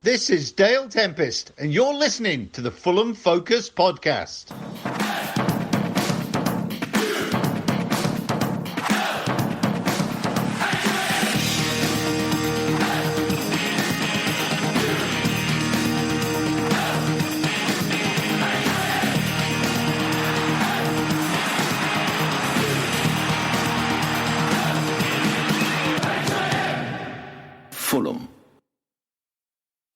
This is Dale Tempest, and you're listening to the Fulham Focus podcast. Fulham.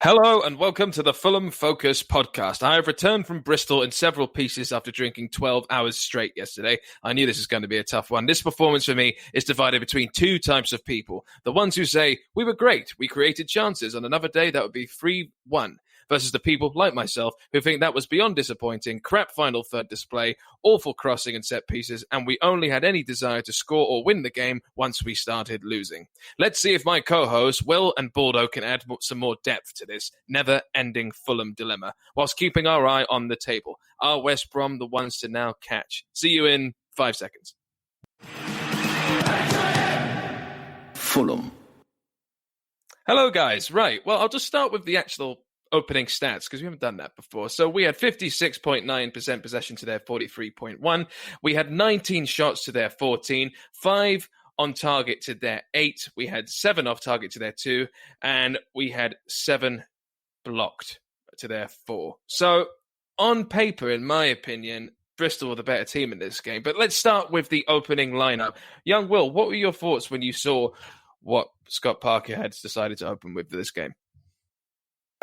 Hello and welcome to the Fulham Focus podcast. I have returned from Bristol in several pieces after drinking 12 hours straight yesterday. I knew this was going to be a tough one. This performance for me is divided between two types of people. The ones who say, we were great, we created chances, on another day that would be 3-1. Versus the people, like myself, who think that was beyond disappointing, crap final third display, awful crossing and set pieces, and we only had any desire to score or win the game once we started losing. Let's see if my co-hosts, Will and Baldo, can add some more depth to this never-ending Fulham dilemma, whilst keeping our eye on the table. Are West Brom the ones to now catch? See you in 5 seconds. Fulham. Hello, guys. Right, well, I'll just start with the actual opening stats, because we haven't done that before. So we had 56.9% possession to their 43.1. We had 19 shots to their 14, 5 on target to their 8. We had 7 off target to their 2, and we had 7 blocked to their 4. So on paper, in my opinion, Bristol were the better team in this game. But let's start with the opening lineup. Young Will, what were your thoughts when you saw what Scott Parker had decided to open with for this game?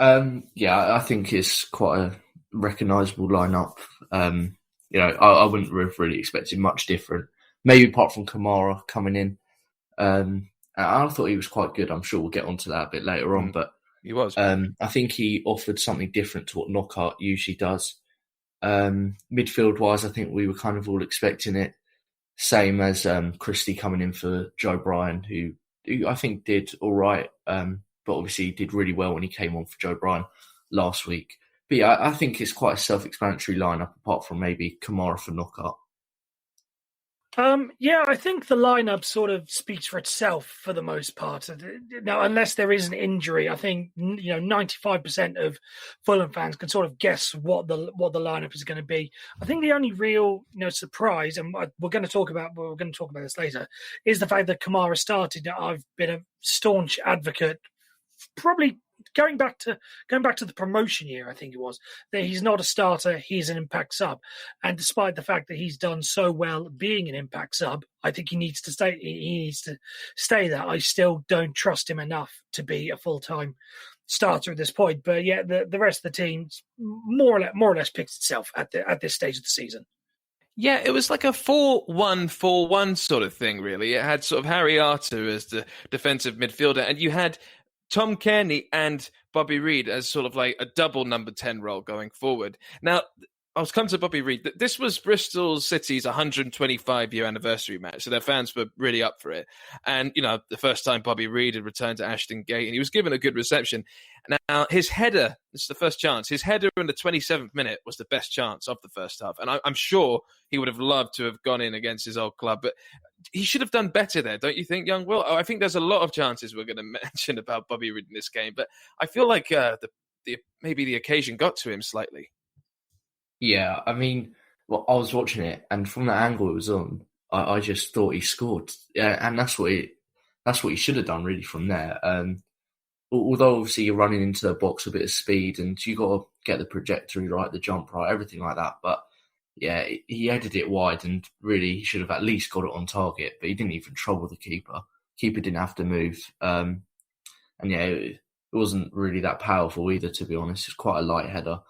I think it's quite a recognisable lineup. I wouldn't have really expected much different. Maybe apart from Kamara coming in. I thought he was quite good. I'm sure we'll get onto that a bit later on. But he was. I think he offered something different to what Knockaert usually does. Midfield-wise, I think we were kind of all expecting it. Same as Christie coming in for Joe Bryan, who I think did all right. But obviously he did really well when he came on for Joe Bryan last week. But yeah, I think it's quite a self-explanatory lineup, apart from maybe Kamara for Knockaert. I think the lineup sort of speaks for itself for the most part. Now, unless there is an injury, I think 95% of Fulham fans can sort of guess what the lineup is going to be. I think the only real surprise, and we're going to talk about this later, is the fact that Kamara started. I've been a staunch advocate, probably going back to the promotion year, I think it was, that he's not a starter, he's an impact sub. And despite the fact that he's done so well being an impact sub, I think he needs to stay there. I still don't trust him enough to be a full-time starter at this point. But yeah, the rest of the team more or less picks itself at this stage of the season. Yeah, it was like a 4-1-4-1 sort of thing, really. It had sort of Harry Arter as the defensive midfielder, and you had Tom Cairney and Bobby Reid as sort of like a double number 10 role going forward. Now, I was coming to Bobby Reid. This was Bristol City's 125-year anniversary match, so their fans were really up for it. And, the first time Bobby Reid had returned to Ashton Gate, and he was given a good reception. Now, his header, this is the first chance, his header in the 27th minute was the best chance of the first half. And I'm sure he would have loved to have gone in against his old club, but he should have done better there, don't you think, young Will? I think there's a lot of chances we're going to mention about Bobby Reid in this game, but I feel like maybe the occasion got to him slightly. Yeah, I mean, I was watching it, and from the angle it was on, I just thought he scored. Yeah, and that's what he should have done really from there. Although obviously you're running into the box a bit of speed, and you got to get the trajectory right, the jump right, everything like that. But yeah, he headed it wide, and really he should have at least got it on target. But he didn't even trouble the keeper. Keeper didn't have to move, and yeah, it wasn't really that powerful either, to be honest. It's quite a light header.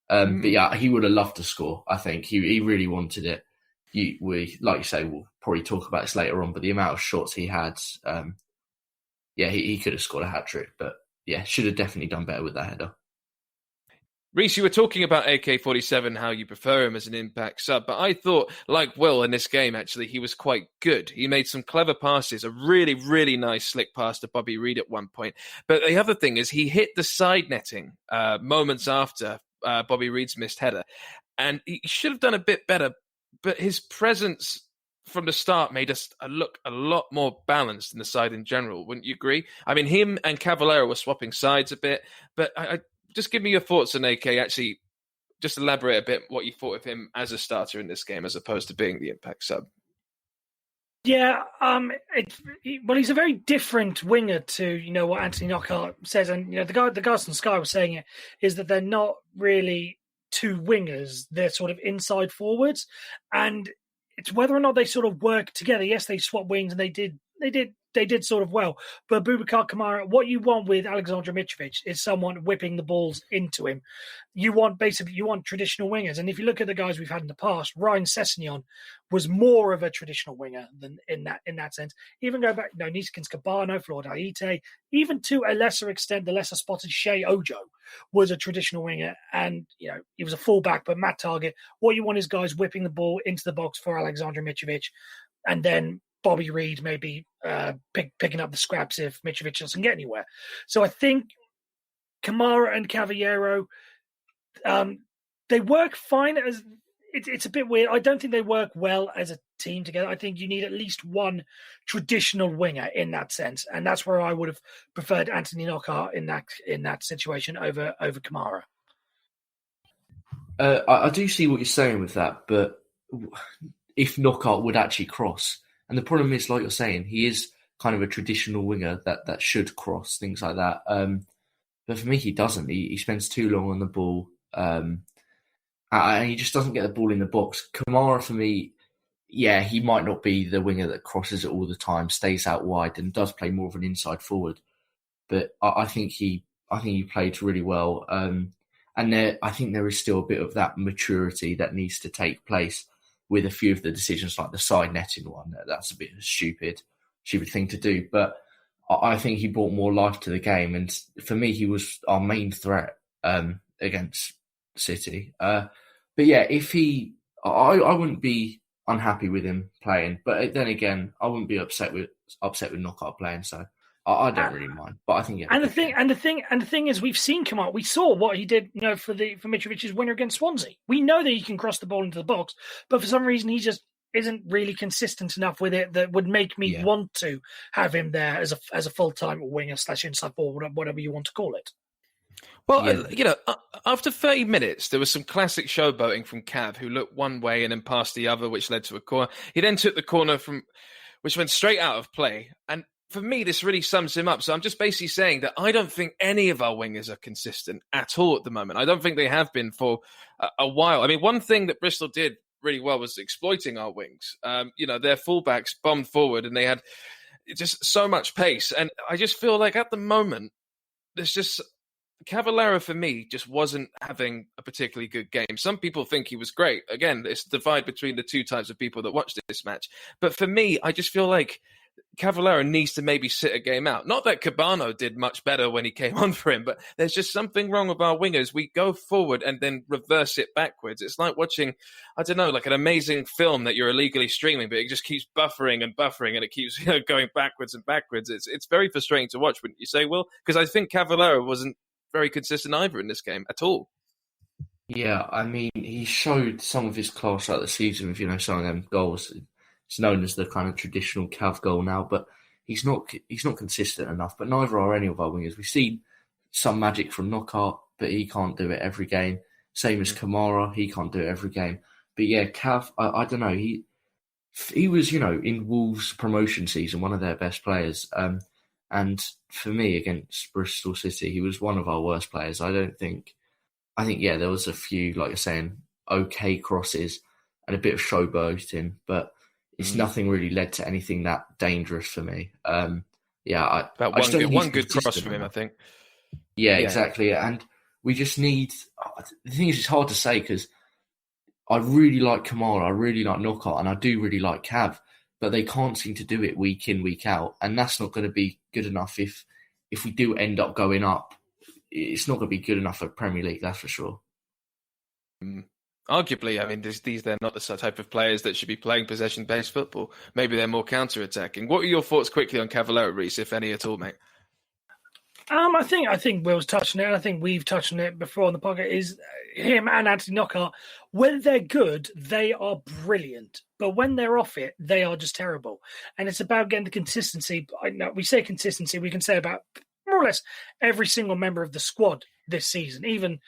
But yeah, he would have loved to score. I think he really wanted it. We, like you say, we'll probably talk about this later on, but the amount of shots he had, he could have scored a hat-trick, but yeah, should have definitely done better with that header. Reece, you were talking about AK-47, how you prefer him as an impact sub, but I thought, like Will in this game, actually, he was quite good. He made some clever passes, a really, really nice slick pass to Bobby Reid at one point. But the other thing is he hit the side netting moments after Bobby Reid's missed header. And he should have done a bit better, but his presence from the start made us look a lot more balanced in the side in general. Wouldn't you agree? I mean, him and Cavallero were swapping sides a bit, but I just give me your thoughts on AK. Actually, just elaborate a bit what you thought of him as a starter in this game as opposed to being the impact sub. Yeah, he's a very different winger to what Anthony Knockaert says, and the guys on Sky were saying it is that they're not really two wingers; they're sort of inside forwards, and it's whether or not they sort of work together. Yes, they swap wings, and they did sort of well. But Boubacar Kamara, what you want with Alexander Mitrovic is someone whipping the balls into him. You want traditional wingers. And if you look at the guys we've had in the past, Ryan Sessegnon was more of a traditional winger than in that sense. Even go back, Niskins Cabano, Flor Daite, even to a lesser extent, the lesser spotted Shea Ojo was a traditional winger. And, he was a fullback, but Matt Target, what you want is guys whipping the ball into the box for Alexander Mitrovic. And then Bobby Reid maybe picking up the scraps if Mitrovic doesn't get anywhere. So I think Kamara and Cavallero, they work fine. It's a bit weird. I don't think they work well as a team together. I think you need at least one traditional winger in that sense, and that's where I would have preferred Anthony Knockaert in that situation over Kamara. I do see what you're saying with that, but if Knockaert would actually cross. And the problem is, like you're saying, he is kind of a traditional winger that should cross, things like that. But for me, he doesn't. He spends too long on the ball. And he just doesn't get the ball in the box. Kamara, for me, yeah, he might not be the winger that crosses it all the time, stays out wide, and does play more of an inside forward. But I think he played really well. And I think there is still a bit of that maturity that needs to take place with a few of the decisions, like the side netting one. That's a bit of a stupid thing to do. But I think he brought more life to the game. And for me, he was our main threat against City. But yeah, I wouldn't be unhappy with him playing. But then again, I wouldn't be upset with Knockaert playing. So I don't really mind. But I think yeah. And the thing is, we've seen Kamara. We saw what he did, for Mitrovic's winner against Swansea. We know that he can cross the ball into the box, but for some reason he just isn't really consistent enough with it that would make me want to have him there as a full-time winger / inside forward, whatever you want to call it. Well, after 30 minutes, there was some classic showboating from Cav, who looked one way and then passed the other, which led to a corner. He then took the corner which went straight out of play. And for me, this really sums him up. So I'm just basically saying that I don't think any of our wingers are consistent at all at the moment. I don't think they have been for a while. I mean, one thing that Bristol did really well was exploiting our wings. Their fullbacks bombed forward and they had just so much pace. And I just feel like at the moment, there's just... Cavallero, for me, just wasn't having a particularly good game. Some people think he was great. Again, it's the divide between the two types of people that watch this match. But for me, I just feel like Cavallero needs to maybe sit a game out. Not that Cabano did much better when he came on for him, but there's just something wrong with our wingers. We go forward and then reverse it backwards. It's like watching, I don't know, like an amazing film that you're illegally streaming, but it just keeps buffering and it keeps going backwards and backwards. It's very frustrating to watch, wouldn't you say, Will? Because I think Cavallero wasn't very consistent either in this game at all. Yeah, I mean, he showed some of his class throughout the season with, some of them goals. It's known as the kind of traditional Cav goal now, but he's not consistent enough. But neither are any of our wingers. We've seen some magic from Knockaert, but he can't do it every game. Same as Kamara, he can't do it every game. But yeah, Cav, I don't know. He was, in Wolves' promotion season, one of their best players. And for me, against Bristol City, he was one of our worst players. I think, there was a few, like you're saying, okay crosses and a bit of showboating, but it's nothing really led to anything that dangerous for me. One good cross from him, I think. Yeah, exactly. And we just need... The thing is, it's hard to say because I really like Kamara, I really like Knockaert, and I do really like Cav. But they can't seem to do it week in, week out. And that's not going to be good enough if we do end up going up. It's not going to be good enough for Premier League, that's for sure. Arguably, I mean, they're not the type of players that should be playing possession-based football. Maybe they're more counter-attacking. What are your thoughts quickly on Cavallero, Reece, if any at all, mate? I think Will's touched on it, and I think we've touched on it before on the podcast. Is him and Anthony Knockout, when they're good, they are brilliant, but when they're off it, they are just terrible. And it's about getting the consistency. I know we say consistency, we can say about more or less every single member of the squad this season. Even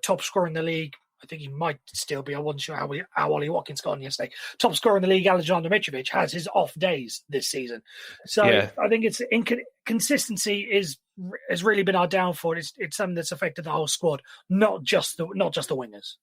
top scorer in the league. I think he might still be. I wasn't sure how Ollie Watkins got on yesterday. Top scorer in the league, Alexander Mitrovic, has his off days this season. So yeah. I think it's consistency has really been our downfall. It's something that's affected the whole squad, not just the wingers.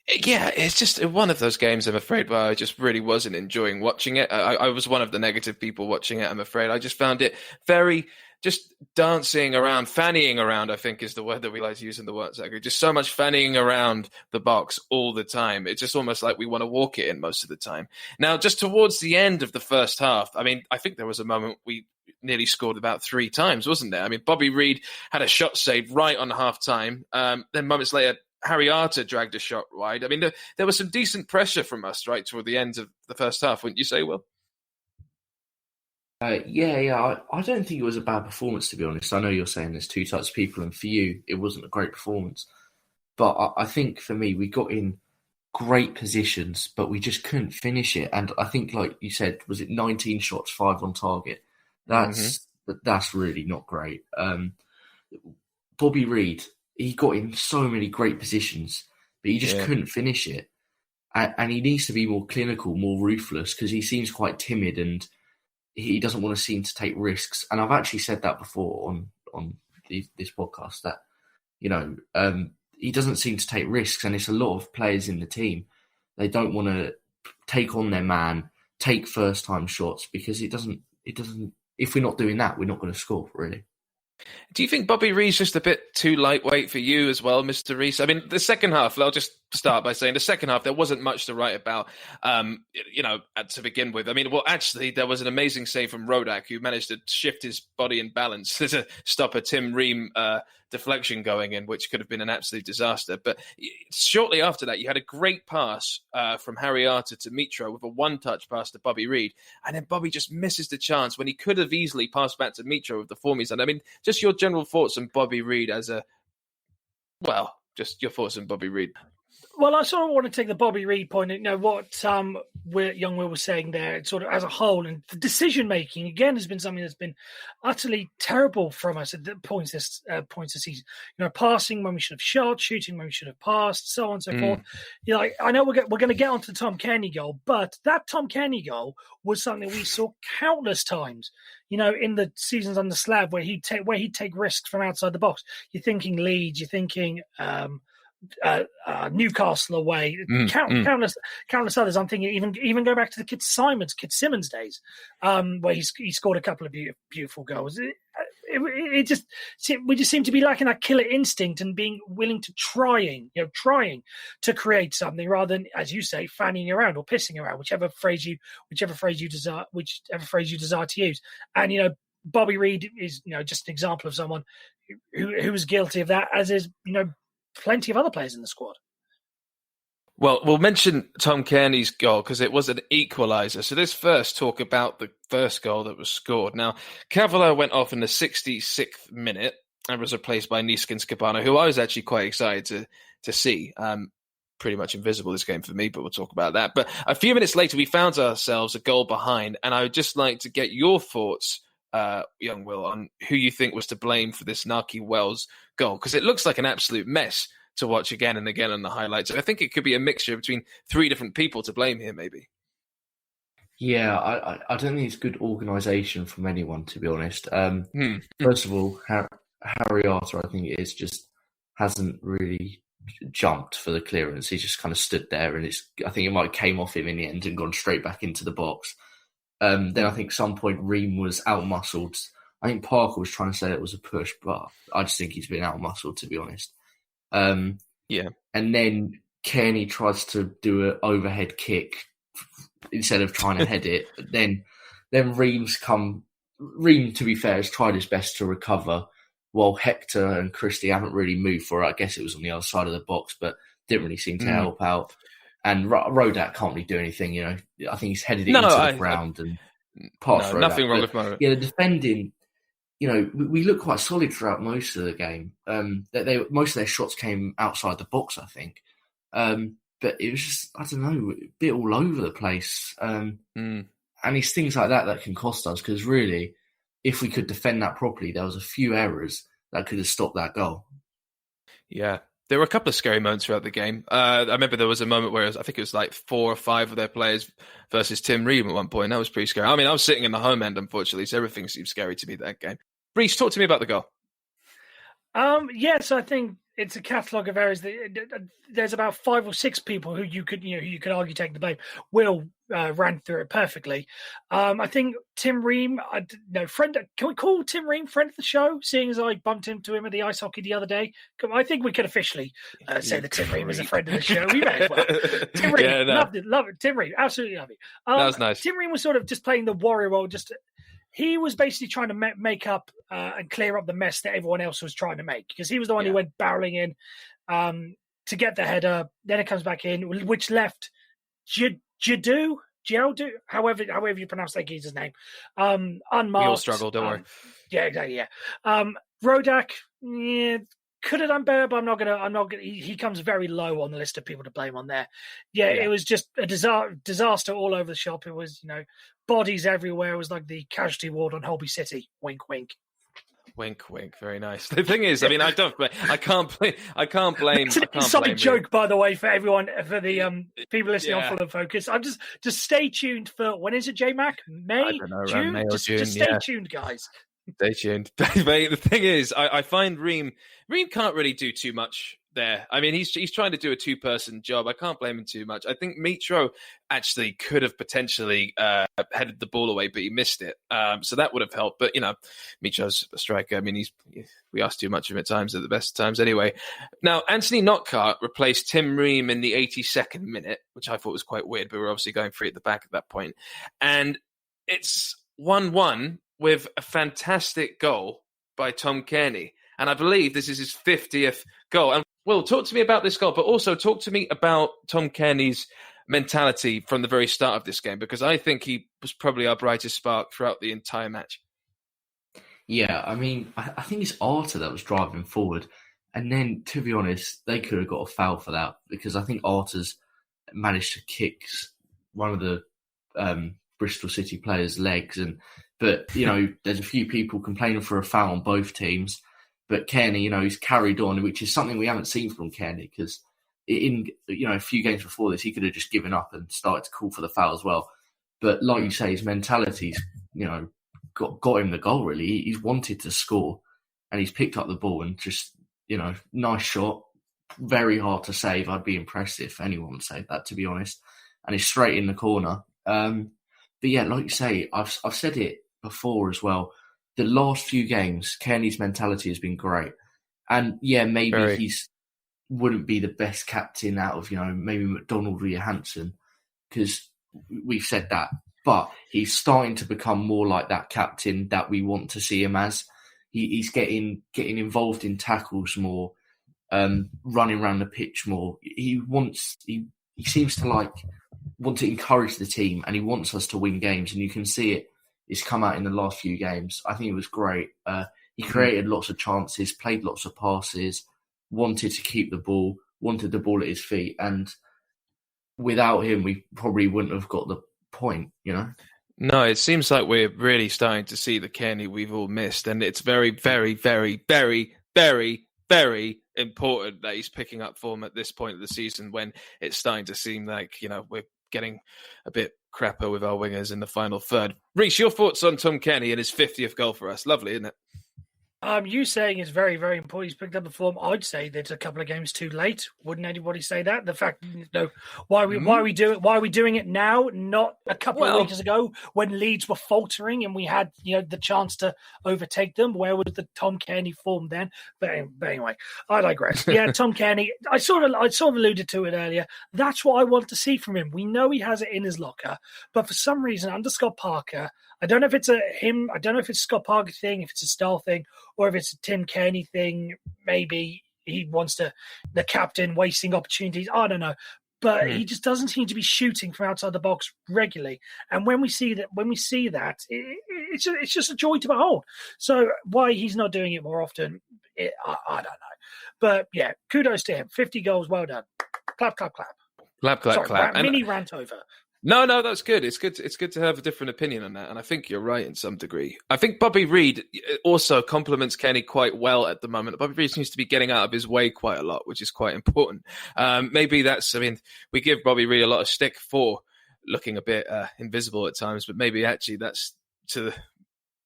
Yeah, it's just one of those games, I'm afraid, where I just really wasn't enjoying watching it. I was one of the negative people watching it, I'm afraid. I just found it very just dancing around, fannying around, I think is the word that we like to use in the WhatsApp. Just so much fannying around the box all the time. It's just almost like we want to walk it in most of the time. Now, just towards the end of the first half, I mean, I think there was a moment we nearly scored about 3 times, wasn't there? I mean, Bobby Reid had a shot saved right on half-time. Then moments later, Harry Arter dragged a shot wide. I mean, there was some decent pressure from us right toward the end of the first half, wouldn't you say, Will? Yeah. I don't think it was a bad performance, to be honest. I know you're saying there's 2 types of people, and for you, it wasn't a great performance. But I think for me, we got in great positions, but we just couldn't finish it. And I think, like you said, was it 19 shots, 5 on target? That's really not great. Bobby Reid, he got in so many great positions, but he just couldn't finish it. And he needs to be more clinical, more ruthless, because he seems quite timid and he doesn't want to seem to take risks. And I've actually said that before on this podcast, that, he doesn't seem to take risks. And it's a lot of players in the team. They don't want to take on their man, take first-time shots, because it doesn't. If we're not doing that, we're not going to score, really. Do you think Bobby Reid's just a bit too lightweight for you as well, Mr. Rees? I mean, the second half, I'll just start by saying the second half, there wasn't much to write about, to begin with. I mean, well, actually, there was an amazing save from Rodak, who managed to shift his body in balance to stop a Tim Ream deflection going in, which could have been an absolute disaster. But shortly after that, you had a great pass from Harry Arter to Mitro with a one-touch pass to Bobby Reid. And then Bobby just misses the chance when he could have easily passed back to Mitro with the form he's done. I mean, just your general thoughts on Bobby Reid just your thoughts on Bobby Reid. Well, I sort of want to take the Bobby Reid point. What young Will was saying there, sort of as a whole, and the decision making again has been something that's been utterly terrible from us at the points this season. Passing when we should have shot, shooting when we should have passed, so on and so forth. I know we're going to get onto the Tom Cairney goal, but that Tom Cairney goal was something we saw countless times. In the seasons under Slav, where he'd take risks from outside the box. You're thinking Leeds, you're thinking Newcastle away, countless others. I'm thinking even go back to the Kit Simmons days, where he scored a couple of beautiful goals. We just seem to be lacking that killer instinct and being willing to trying to create something rather than, as you say, fanning around or pissing around, whichever phrase you desire to use. And Bobby Reid is just an example of someone who was guilty of that, as is plenty of other players in the squad. Well, we'll mention Tom Cairney's goal because it was an equaliser. So let's first talk about the first goal that was scored. Now, Cavalier went off in the 66th minute and was replaced by Niskin Skabano, who I was actually quite excited to see. Pretty much invisible this game for me, but we'll talk about that. But a few minutes later, we found ourselves a goal behind, and I would just like to get your thoughts, young Will, on who you think was to blame for this Nahki Wells goal, because it looks like an absolute mess to watch again and again on the highlights. I think it could be a mixture between 3 different people to blame here, maybe. Yeah, I don't think it's good organisation from anyone, to be honest. First of all, Harry Arter, I think it is, just hasn't really jumped for the clearance. He just kind of stood there, and I think it might have came off him in the end and gone straight back into the box. Then I think some point Ream was out-muscled. I think Parker was trying to say it was a push, but I just think he's been out-muscled, to be honest. Yeah. And then Cairney tries to do an overhead kick instead of trying to head it. Then Ream, to be fair, has tried his best to recover, while Hector and Christie haven't really moved for it. I guess it was on the other side of the box, but didn't really seem to help out. And Rodak can't really do anything, I think he's headed it into the ground and past Rodak. Nothing wrong with Rodak. Yeah, the defending, we looked quite solid throughout most of the game. Most of their shots came outside the box, I think. But it was just, I don't know, a bit all over the place. And it's things like that can cost us, because really, if we could defend that properly, there was a few errors that could have stopped that goal. Yeah. There were a couple of scary moments throughout the game. I remember there was a moment where I think it was like 4 or 5 of their players versus Tim Ream at one point. That was pretty scary. I mean, I was sitting in the home end, unfortunately, so everything seemed scary to me that game. Reece, talk to me about the goal. Yes, I think it's a catalogue of errors. There's about 5 or 6 people who you could argue take the blame. Will ran through it perfectly. I think Tim Ream, friend. Can we call Tim Ream friend of the show? Seeing as I bumped into him at the ice hockey the other day, I think we could officially say that Tim Ream is a friend of the show. We may as well. Tim Ream, love it. Tim Ream, absolutely love it. That was nice. Tim Ream was sort of just playing the warrior role. He was basically trying to make up and clear up the mess that everyone else was trying to make, because he was the one who went barreling in to get the header. Then it comes back in, which left Geldo, however you pronounce that geezer's name, unmarked. We all struggle, don't worry. Yeah, exactly. Yeah, Rodak, could have done better, but I'm not gonna. He comes very low on the list of people to blame on there. Yeah, it was just a disaster all over the shop. It was, bodies everywhere. It was like the casualty ward on Holby City. Wink, wink. Wink, wink. Very nice. The thing is, I mean, I can't blame. It's an inside joke, by the way, for everyone, for the people listening on Fulham Focus. I'm just stay tuned for, when is it, Jmac? May? I don't know, June? May or June. Just stay tuned, guys. Stay tuned. Mate, the thing is, I find Ream can't really do too much there. I mean, he's trying to do a 2-person job. I can't blame him too much. I think Mitro actually could have potentially headed the ball away, but he missed it. So that would have helped. But, Mitro's a striker. I mean, we ask too much of him at times, at the best times anyway. Now, Anthony Knockaert replaced Tim Ream in the 82nd minute, which I thought was quite weird, but we're obviously going free at the back at that point. And it's 1-1 with a fantastic goal by Tom Cairney. And I believe this is his 50th goal. And Will, talk to me about this goal, but also talk to me about Tom Cairney's mentality from the very start of this game, because I think he was probably our brightest spark throughout the entire match. Yeah, I mean, I think it's Arter that was driving forward. And then, to be honest, they could have got a foul for that, because I think Arter's managed to kick one of the Bristol City players' legs. But there's a few people complaining for a foul on both teams. But Cairney, he's carried on, which is something we haven't seen from Cairney, because in a few games before this, he could have just given up and started to call for the foul as well. But like you say, his mentality's, got him the goal, really. He's wanted to score, and he's picked up the ball and just, nice shot. Very hard to save. I'd be impressed if anyone would save that, to be honest. And it's straight in the corner. But yeah, like you say, I've said it before as well. The last few games, Cairney's mentality has been great. And yeah, maybe he's wouldn't be the best captain out of, maybe McDonald or Johansson, because we've said that. But he's starting to become more like that captain that we want to see him as. He's getting involved in tackles more, running around the pitch more. He seems to want to encourage the team, and he wants us to win games, and you can see it. It's come out in the last few games. I think it was great. He created lots of chances, played lots of passes, wanted to keep the ball, wanted the ball at his feet. And without him, we probably wouldn't have got the point, No, it seems like we're really starting to see the Cairney we've all missed. And it's very, very, very, very, very, very important that he's picking up form at this point of the season, when it's starting to seem like, we're getting a bit crapper with our wingers in the final third. Reece, your thoughts on Tom Cairney and his 50th goal for us? Lovely, isn't it? You saying it's very, very important he's picked up the form. I'd say that's a couple of games too late. Wouldn't anybody say that? The fact, why are we doing it now, not a couple of weeks ago when Leeds were faltering and we had the chance to overtake them? Where was the Tom Cairney form then? But anyway, I digress. Yeah, Tom Cairney. I sort of alluded to it earlier. That's what I want to see from him. We know he has it in his locker, but for some reason under Scott Parker, I don't know if it's him. I don't know if it's Scott Parker thing, if it's a style thing, or if it's a Tim Cairney thing. Maybe he wants the captain wasting opportunities. I don't know. but he just doesn't seem to be shooting from outside the box regularly. And when we see that, it's just a joy to behold. So why he's not doing it more often, I don't know. But yeah, kudos to him. 50 goals, well done. Clap, clap, clap. Clap, clap, Sorry, clap. Mini rant over. No, that's good. It's good to have a different opinion on that, and I think you're right in some degree. I think Bobby Reid also compliments Kenny quite well at the moment. Bobby Reid seems to be getting out of his way quite a lot, which is quite important. Maybe we give Bobby Reid a lot of stick for looking a bit invisible at times, but maybe actually that's to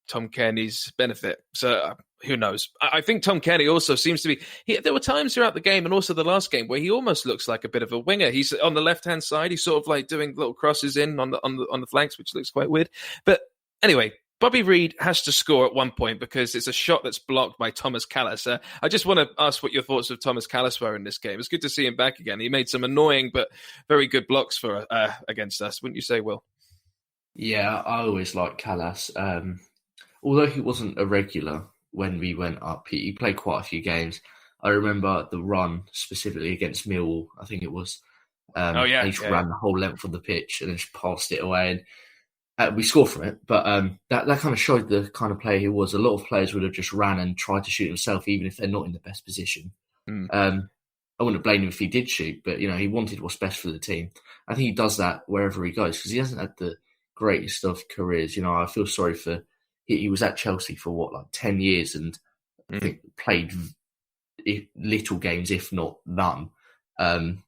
Tom Cairney's benefit. So who knows? I think Tom Cairney also seems to be. There were times throughout the game and also the last game where he almost looks like a bit of a winger. He's on the left hand side. He's sort of like doing little crosses in on the flanks, which looks quite weird. But anyway, Bobby Reid has to score at one point because it's a shot that's blocked by Thomas Callas. I just want to ask what your thoughts of Thomas Callas were in this game. It's good to see him back again. He made some annoying but very good blocks for against us, wouldn't you say, Will? Yeah, I always liked Callas. Although he wasn't a regular when we went up, he played quite a few games. I remember the run specifically against Millwall, I think it was. He ran the whole length of the pitch and then just passed it away. And we scored from it, but that kind of showed the kind of player he was. A lot of players would have just ran and tried to shoot himself, even if they're not in the best position. I wouldn't blame him if he did shoot, but he wanted what's best for the team. I think he does that wherever he goes because he hasn't had the greatest of careers. I feel sorry for. He was at Chelsea for 10 years and I think played little games, if not none. Arguably,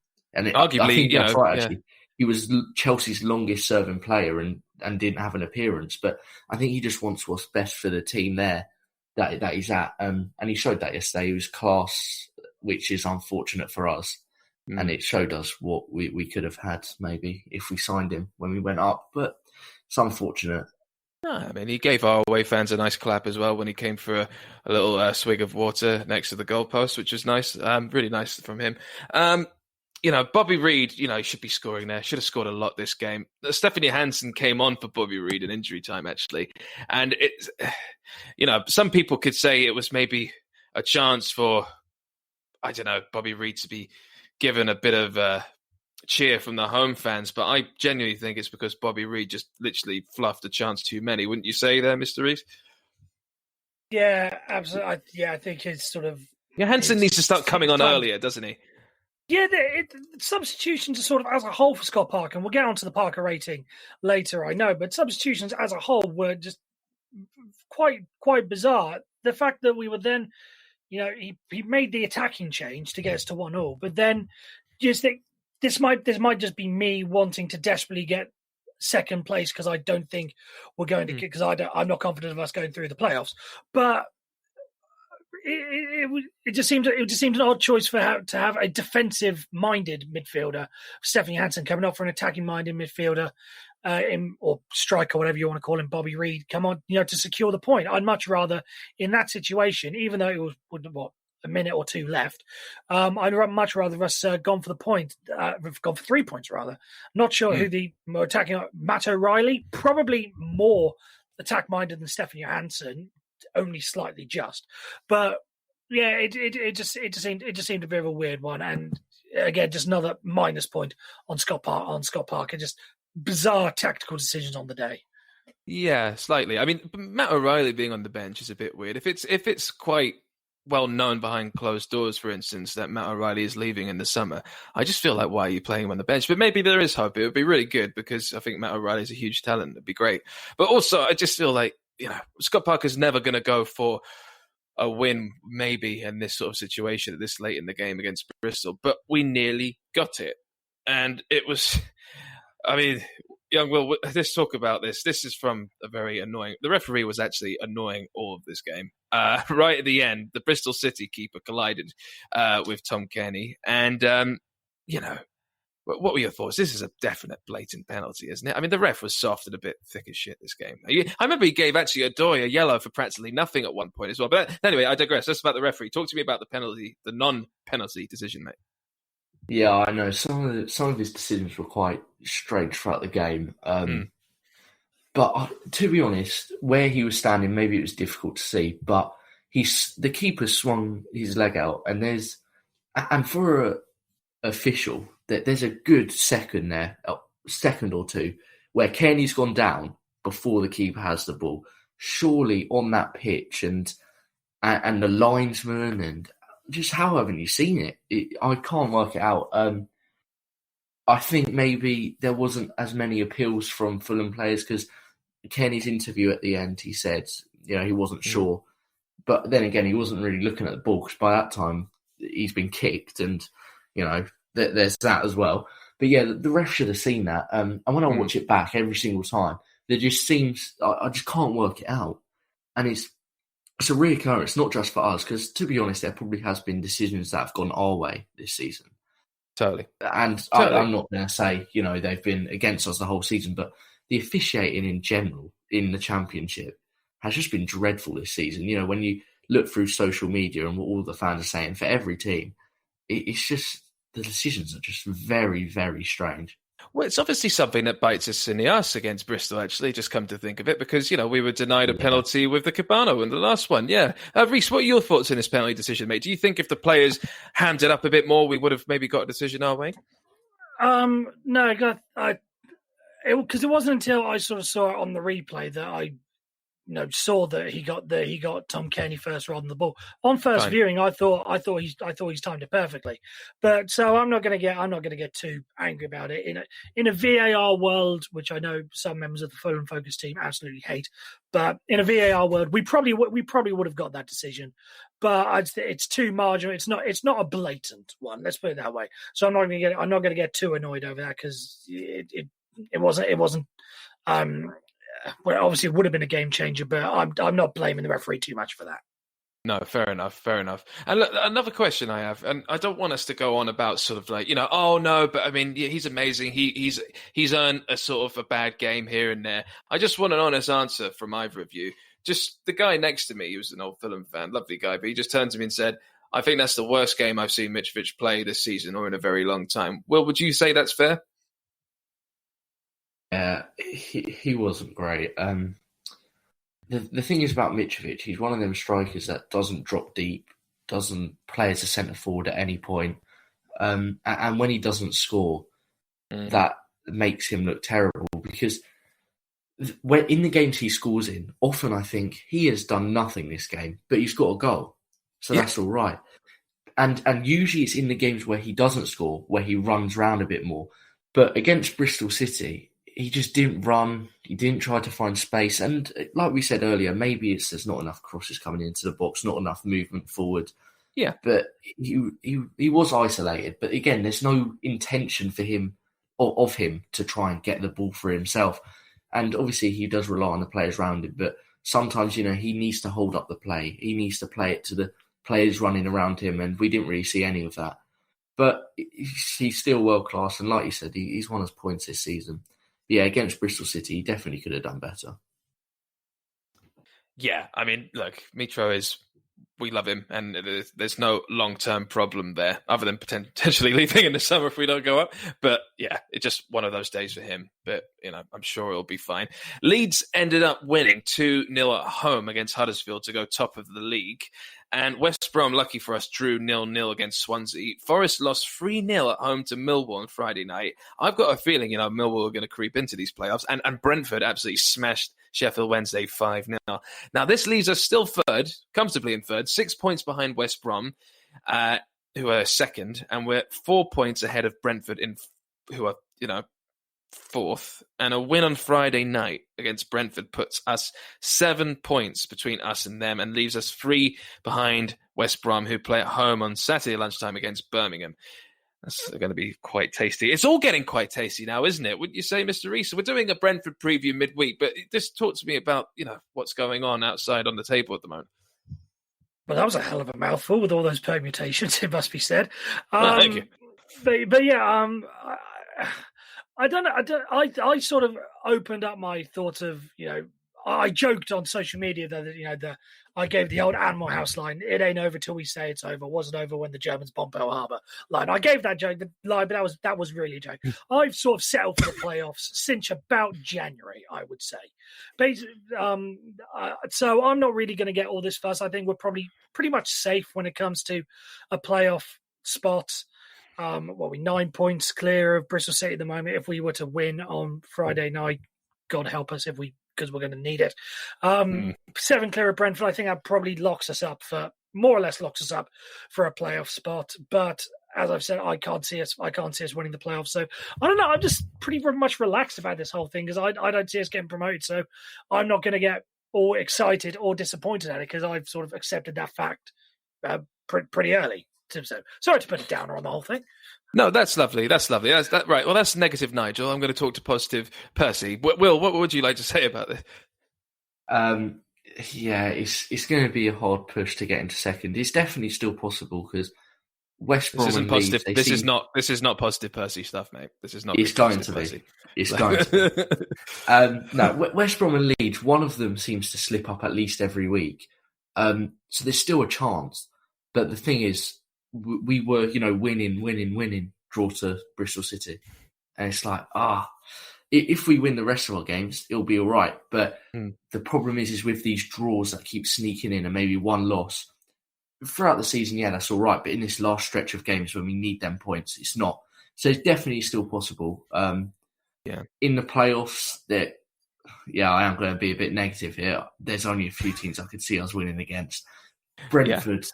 I think that's right. Actually, he was Chelsea's longest serving player and didn't have an appearance. But I think he just wants what's best for the team there that he's at. And he showed that yesterday. He was class, which is unfortunate for us. And it showed us what we could have had maybe if we signed him when we went up. But it's unfortunate. No, I mean, he gave our away fans a nice clap as well when he came for a little swig of water next to the goalpost, which was nice. Really nice from him. Bobby Reid, he should be scoring there. Should have scored a lot this game. Stephanie Hansen came on for Bobby Reid in injury time, actually. And it's, some people could say it was maybe a chance for, I don't know, Bobby Reid to be given a bit of cheer from the home fans, but I genuinely think it's because Bobby Reid just literally fluffed a chance too many. Wouldn't you say there, Mr. Rees? Yeah, absolutely. I think it's sort of... Yeah, Hansen needs to start coming on earlier, doesn't he? Yeah, substitutions are sort of as a whole for Scott Parker, and we'll get onto the Parker rating later, I know, but substitutions as a whole were just quite bizarre. The fact that we were then, he made the attacking change to get us to 1-1, but then just think, This might just be me wanting to desperately get second place because I don't think we're going to get, because I'm not confident of us going through the playoffs. But it just seemed an odd choice to have a defensive minded midfielder, Stephanie Hansen, coming up for an attacking minded midfielder, or striker, whatever you want to call him, Bobby Reid, come on, to secure the point. I'd much rather in that situation, even though it was a minute or two left, I'd much rather us gone for the point. We've gone for 3 points, rather. Not sure who the more attacking. Matt O'Reilly, probably more attack-minded than Stephanie Hansen, only slightly just. But yeah, it just seemed a bit of a weird one. And again, just another minus point on Scott Parker. Just bizarre tactical decisions on the day. Yeah, slightly. I mean, Matt O'Reilly being on the bench is a bit weird. If it's quite well known behind closed doors, for instance, that Matt O'Reilly is leaving in the summer, I just feel like, why are you playing him on the bench? But maybe there is hope. It would be really good because I think Matt O'Reilly is a huge talent. It'd be great. But also, I just feel like, Scott Parker's never going to go for a win, maybe, in this sort of situation at this late in the game against Bristol. But we nearly got it. And it was, I mean, young Will, let's talk about this. This is from a very annoying... The referee was actually annoying all of this game. Right at the end, the Bristol City keeper collided with Tom Cairney. And, what were your thoughts? This is a definite blatant penalty, isn't it? I mean, the ref was soft and a bit thick as shit this game. I remember he gave actually Odoi a yellow for practically nothing at one point as well. But anyway, I digress. That's about the referee. Talk to me about the penalty, the non-penalty decision, mate. Yeah, I know. Some of his decisions were quite strange throughout the game. But to be honest, where he was standing, maybe it was difficult to see. But the keeper swung his leg out, and for an official, there's a good second or two, where Cairney's gone down before the keeper has the ball. Surely on that pitch and the linesman, and just how haven't you seen it? I can't work it out. I think maybe there wasn't as many appeals from Fulham players because Cairney's interview at the end, he said, he wasn't sure. But then again, he wasn't really looking at the ball because by that time he's been kicked and, there's that as well. But yeah, the ref should have seen that. And when I watch it back every single time, there just seems, I just can't work it out. And it's a reoccurrence, not just for us, because to be honest, there probably has been decisions that have gone our way this season. Totally. And I'm not going to say, they've been against us the whole season, but the officiating in general in the Championship has just been dreadful this season. When you look through social media and what all the fans are saying for every team, it's just, the decisions are just very, very strange. Well, it's obviously something that bites us in the arse against Bristol, actually, just come to think of it, because, we were denied a penalty with the Cabano in the last one. Yeah. Reece, what are your thoughts on this penalty decision, mate? Do you think if the players hammed it up a bit more, we would have maybe got a decision our way? No, because it wasn't until I sort of saw it on the replay that I saw that he got Tom Cairney first rather than the ball. On first viewing, I thought he's timed it perfectly. But so I'm not going to get too angry about it. In a VAR world, which I know some members of the Fulham Focus team absolutely hate, but in a VAR world, we probably would have got that decision. But it's too marginal. It's not a blatant one. Let's put it that way. So I'm not going to get too annoyed over that because it wasn't. Well, obviously it would have been a game changer, but I'm not blaming the referee too much for that. No, fair enough. And look, another question I have, and I don't want us to go on about sort of like, oh no, but I mean, he's amazing. He's earned a sort of a bad game here and there. I just want an honest answer from either of you. Just the guy next to me, he was an old Fulham fan, lovely guy, but he just turned to me and said, I think that's the worst game I've seen Mitrovic play this season or in a very long time. Will, would you say that's fair? Yeah, he wasn't great. The thing is about Mitrovic, he's one of them strikers that doesn't drop deep, doesn't play as a centre forward at any point. And when he doesn't score, that makes him look terrible because when in the games he scores in, often I think he has done nothing this game, but he's got a goal. So that's all right. And usually it's in the games where he doesn't score, where he runs around a bit more. But against Bristol City, he just didn't run. He didn't try to find space. And like we said earlier, maybe there's not enough crosses coming into the box, not enough movement forward. Yeah. But he was isolated. But again, there's no intention for him of him to try and get the ball for himself. And obviously he does rely on the players around him. But sometimes, he needs to hold up the play. He needs to play it to the players running around him. And we didn't really see any of that. But he's still world class. And like you said, he's won us points this season. Yeah, against Bristol City, he definitely could have done better. Yeah, I mean, look, Mitro we love him, and there's no long-term problem there, other than potentially leaving in the summer if we don't go up. But yeah, it's just one of those days for him. But, I'm sure it'll be fine. Leeds ended up winning 2-0 at home against Huddersfield to go top of the league. And West Brom, lucky for us, drew 0-0 against Swansea. Forest lost 3-0 at home to Millwall on Friday night. I've got a feeling, Millwall are going to creep into these playoffs. And Brentford absolutely smashed Sheffield Wednesday 5-0. Now, this leaves us still third, comfortably in third, 6 points behind West Brom, who are second. And we're 4 points ahead of Brentford, who are, fourth. And a win on Friday night against Brentford puts us 7 points between us and them and leaves us 3 behind West Brom, who play at home on Saturday lunchtime against Birmingham. That's going to be quite tasty. It's all getting quite tasty now, isn't it? Wouldn't you say, Mr. Reese? We're doing a Brentford preview midweek, but just talk to me about, what's going on outside on the table at the moment. Well, that was a hell of a mouthful with all those permutations, it must be said. Thank you. But yeah, I don't know. I sort of opened up my thought of, I joked on social media that, I gave the old Animal House line, it ain't over till we say it's over. Wasn't over when the Germans bombed Pearl Harbor line. I gave that joke, the line, but that was really a joke. I've sort of settled for the playoffs since about January, I would say. Basically, so I'm not really going to get all this fuss. I think we're probably pretty much safe when it comes to a playoff spot. We're 9 points clear of Bristol City at the moment. If we were to win on Friday night, God help us because we're going to need it. 7 clear of Brentford. I think that probably more or less locks us up for a playoff spot. But as I've said, I can't see us winning the playoffs. So I don't know. I'm just pretty much relaxed about this whole thing because I don't see us getting promoted. So I'm not going to get all excited or disappointed at it because I've sort of accepted that fact pretty early. So sorry to put a downer on the whole thing. No, that's lovely. That's right. Well, that's negative, Nigel. I'm going to talk to positive Percy. Will, what would you like to say about this? Yeah, it's going to be a hard push to get into second. It's definitely still possible because West Brom and Leeds. This is not positive Percy stuff, mate. This is not. It's going to be. It's going to be. No, West Brom and Leeds. One of them seems to slip up at least every week. So there's still a chance. But the thing is, we were, winning, draw to Bristol City. And it's like, if we win the rest of our games, it'll be all right. But the problem is with these draws that keep sneaking in and maybe one loss. Throughout the season, yeah, that's all right. But in this last stretch of games when we need them points, it's not. So it's definitely still possible. In the playoffs, I am going to be a bit negative here. There's only a few teams I could see us winning against. Brentford...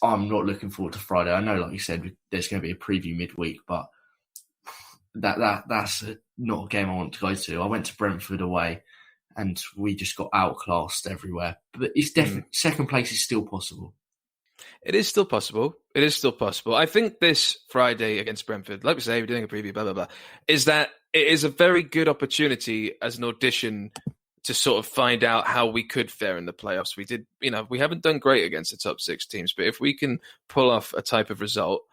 I'm not looking forward to Friday. I know, like you said, there's going to be a preview midweek, but that's not a game I want to go to. I went to Brentford away, and we just got outclassed everywhere. But it's definitely second place is still possible. It is still possible. I think this Friday against Brentford, like we say, we're doing a preview, blah blah blah, is that it is a very good opportunity as an audition to sort of find out how we could fare in the playoffs. We haven't done great against the top 6 teams, but if we can pull off a type of result,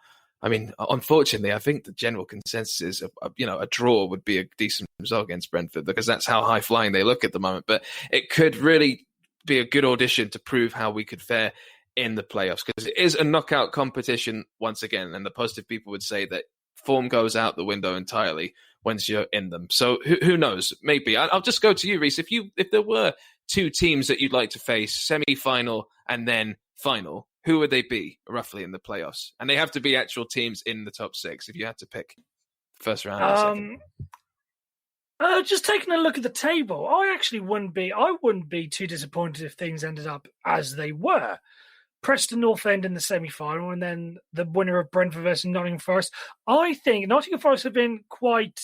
I mean, unfortunately, I think the general consensus is, a draw would be a decent result against Brentford because that's how high flying they look at the moment. But it could really be a good audition to prove how we could fare in the playoffs because it is a knockout competition once again. And the positive people would say that form goes out the window entirely once you're in them. So who knows? Maybe. I'll just go to you, Reece. If there were 2 teams that you'd like to face, semi-final and then final, who would they be roughly in the playoffs? And they have to be actual teams in the top 6 if you had to pick first round and second. Just taking a look at the table, I wouldn't be too disappointed if things ended up as they were. Preston North End in the semi-final, and then the winner of Brentford versus Nottingham Forest. I think Nottingham Forest have been quite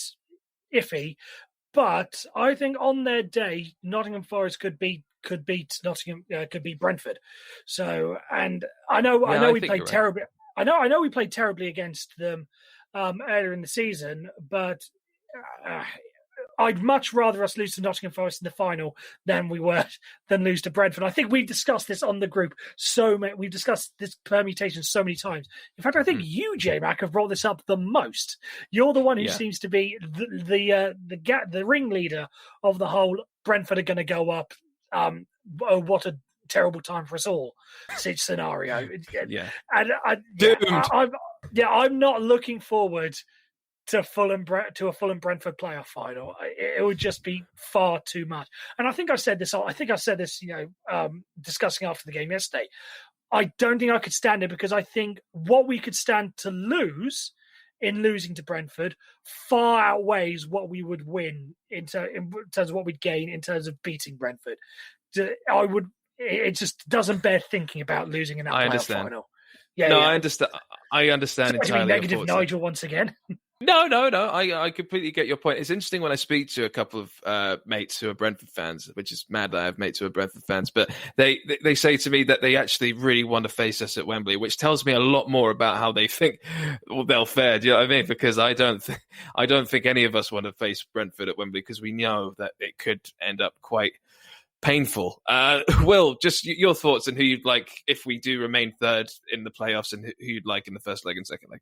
iffy, but I think on their day, Nottingham Forest could beat Brentford. So, and I know we played terribly. I know we played terribly against them earlier in the season, but I'd much rather us lose to Nottingham Forest in the final than lose to Brentford. I think we've discussed this on the group we've discussed this permutation so many times. In fact, I think you, Jmac, have brought this up the most. You're the one who seems to be the ringleader of the whole Brentford are going to go up. What a terrible time for us all scenario. Yeah. And I'm not looking forward to a Fulham Brentford playoff final. It would just be far too much. And I think I said this, discussing after the game yesterday. I don't think I could stand it because I think what we could stand to lose in losing to Brentford far outweighs what we would win in terms of what we'd gain in terms of beating Brentford. It just doesn't bear thinking about losing in that playoff final. I understand. I understand entirely. Negative Nigel once again. No. I completely get your point. It's interesting when I speak to a couple of mates who are Brentford fans, which is mad that I have mates who are Brentford fans, but they say to me that they actually really want to face us at Wembley, which tells me a lot more about how they think they'll fare. Do you know what I mean? Because I don't think any of us want to face Brentford at Wembley because we know that it could end up quite painful. Will, just your thoughts on who you'd like if we do remain third in the playoffs and who you'd like in the first leg and second leg.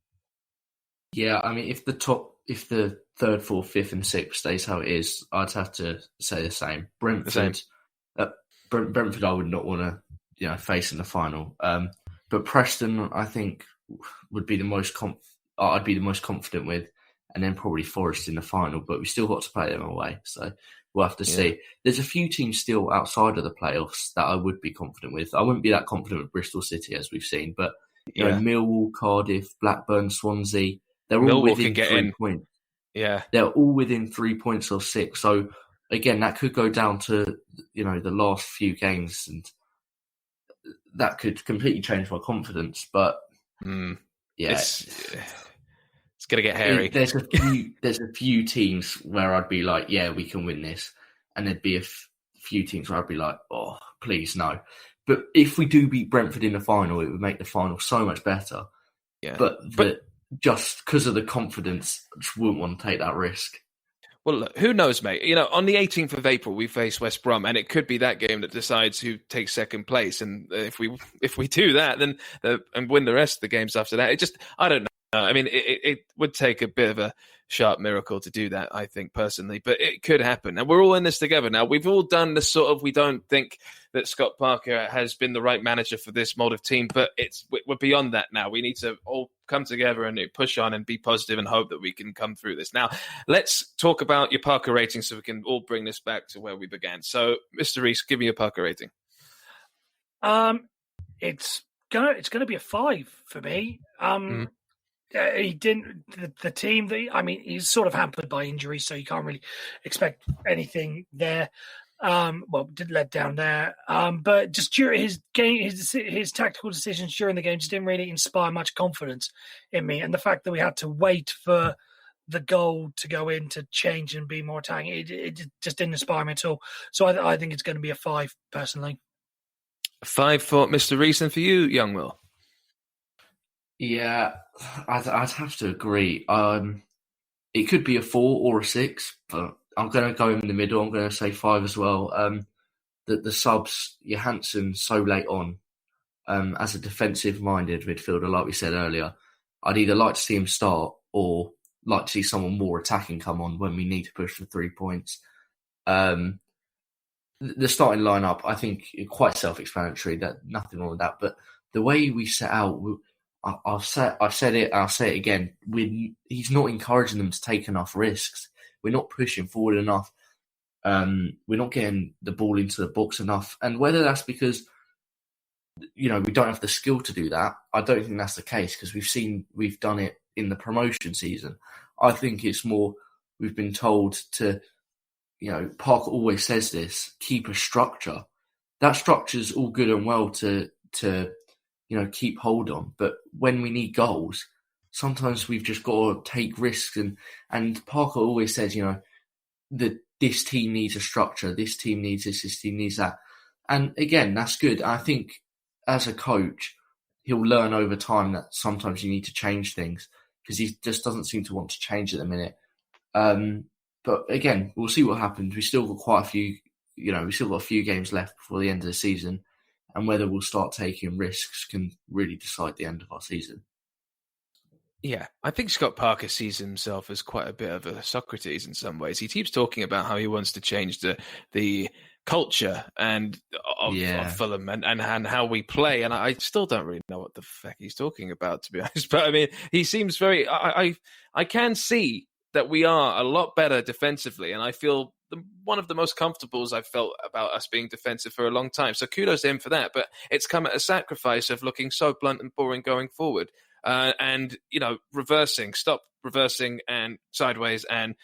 Yeah, I mean, if the third, fourth, fifth, and sixth stays how it is, I'd have to say the same. Brentford, Brentford, I would not want to, face in the final. But Preston, I think, would be the most I'd be the most confident with, and then probably Forest in the final. But we still got to play them away, so we'll have to see. There's a few teams still outside of the playoffs that I would be confident with. I wouldn't be that confident with Bristol City, as we've seen, but You know, Millwall, Cardiff, Blackburn, Swansea, they're all Millwall within can get 3 in. points. Yeah. They're all within 3 points or 6. So, again, that could go down to, you know, the last few games, and that could completely change my confidence. But, it's going to get hairy. There's a few teams where I'd be like, yeah, we can win this. And there'd be a few teams where I'd be like, oh, please, no. But if we do beat Brentford in the final, it would make the final so much better. Yeah. But just because of the confidence, I just wouldn't want to take that risk. Well, look, who knows, mate? You know, on the 18th of April, we face West Brom, and it could be that game that decides who takes second place. And if we do that, then and win the rest of the games after that, I don't know. I mean, it would take a bit of a sharp miracle to do that, I think, personally, but it could happen. And we're all in this together now. We've all done the sort of, we don't think that Scott Parker has been the right manager for this mold of team, but we're beyond that now. We need to all come together and push on and be positive and hope that we can come through this. Now, let's talk about your Parker rating so we can all bring this back to where we began. So, Mr. Rees, give me your Parker rating. It's gonna be a 5 for me. He didn't. The team. He's sort of hampered by injuries, so you can't really expect anything there. Did let down there. But just during his game, his tactical decisions during the game just didn't really inspire much confidence in me. And the fact that we had to wait for the goal to go in to change and be more attacking, it just didn't inspire me at all. So I think it's going to be a 5 personally. 5 for Mr. Rees, and for you, young Will. Yeah, I'd have to agree. It could be a 4 or a 6, but I'm going to go in the middle. I'm going to say 5 as well. The subs, Johansson so late on, as a defensive-minded midfielder, like we said earlier, I'd either like to see him start or like to see someone more attacking come on when we need to push for 3 points. The starting lineup, I think, quite self-explanatory. That nothing wrong with that, but the way we set out. I've said it, I'll say it again. He's not encouraging them to take enough risks. We're not pushing forward enough. We're not getting the ball into the box enough. And whether that's because, you know, we don't have the skill to do that, I don't think that's the case, because we've done it in the promotion season. I think it's more we've been told to, you know, Parker always says this, keep a structure. That structure's all good and well to you know, keep hold on. But when we need goals, sometimes we've just got to take risks. And Parker always says, you know, that this team needs a structure, this team needs this team needs that. And again, that's good. I think as a coach, he'll learn over time that sometimes you need to change things, because he just doesn't seem to want to change at the minute. But again, we'll see what happens. We've still got a few games left before the end of the season. And whether we'll start taking risks can really decide the end of our season. Yeah, I think Scott Parker sees himself as quite a bit of a Socrates in some ways. He keeps talking about how he wants to change the culture of Fulham and how we play. And I still don't really know what the fuck he's talking about, to be honest. But I mean, he seems very... I can see that we are a lot better defensively, and I feel one of the most comfortables I've felt about us being defensive for a long time. So kudos to him for that. But it's come at a sacrifice of looking so blunt and boring going forward. And, you know, stop reversing and sideways and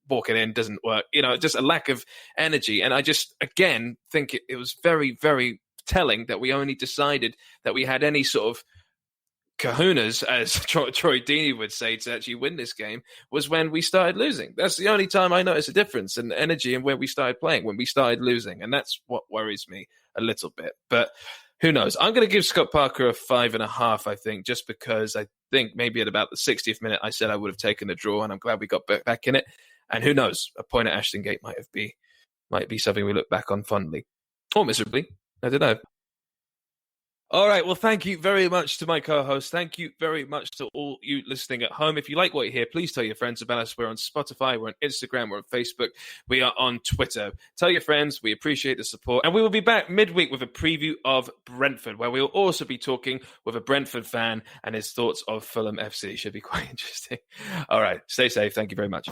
walk it in doesn't work. You know, just a lack of energy. And I just, again, think it was very, very telling that we only decided that we had any sort of kahunas, as Troy Deeney would say, to actually win this game was when we started losing. That's the only time I noticed a difference in energy and when we started playing, when we started losing. And that's what worries me a little bit. But who knows? I'm going to give Scott Parker a 5.5, I think, just because I think maybe at about the 60th minute I said I would have taken a draw, and I'm glad we got back in it. And who knows? A point at Ashton Gate might be something we look back on fondly. Or miserably. I don't know. All right. Well, thank you very much to my co-host. Thank you very much to all you listening at home. If you like what you hear, please tell your friends about us. We're on Spotify, we're on Instagram, we're on Facebook, we are on Twitter. Tell your friends. We appreciate the support. And we will be back midweek with a preview of Brentford, where we will also be talking with a Brentford fan and his thoughts of Fulham FC. Should be quite interesting. All right. Stay safe. Thank you very much.